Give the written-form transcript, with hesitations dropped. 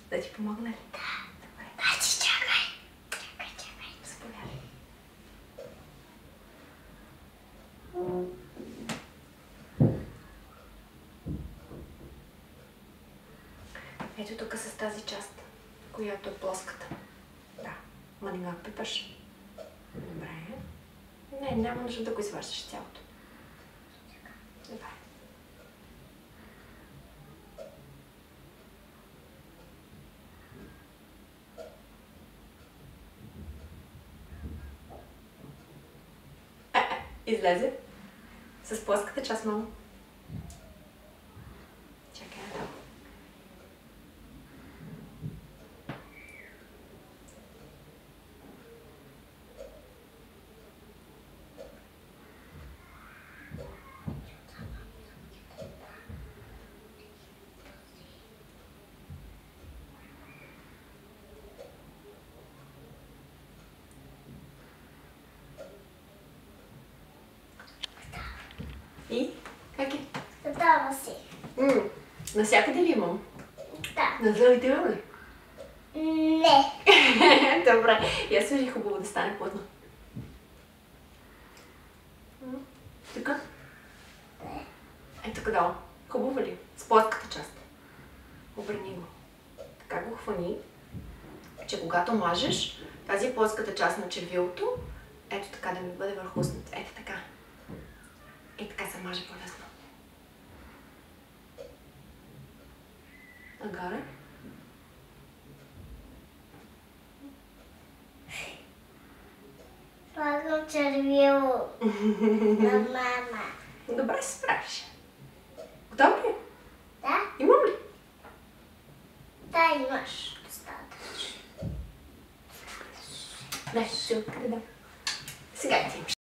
Да ти помогна ли? Да. Добре. Бачи, чакай. Чакай. Заповядай. Ето тук с тази част, която е плоската. Да. Ма не га пипаш. Добре. Не, няма нужда да го изваждаш цялото. Добре. Излезе. С плоската част, мамо. Чакай, да. И? Как е? Готова си. Насякъде ли имам? Да. На зъбите имам ли? Не. Добре. Я свържи хубаво да стане плътно. Тук? Не. Ей, тук долу. Хубаво ли? С плоската част. Обърни го. Така го хвани, че когато мажеш тази плоската част на червилото, ето така да ми бъде върху устната. Ето така. И така се маже по-лесно. Нагоре. Слагам червило на мама. Добре се справиш. Готов ли? Да? Имам ли? Да, имаш. Достатъчно. Не, ще откъде да. Сега ти имаш.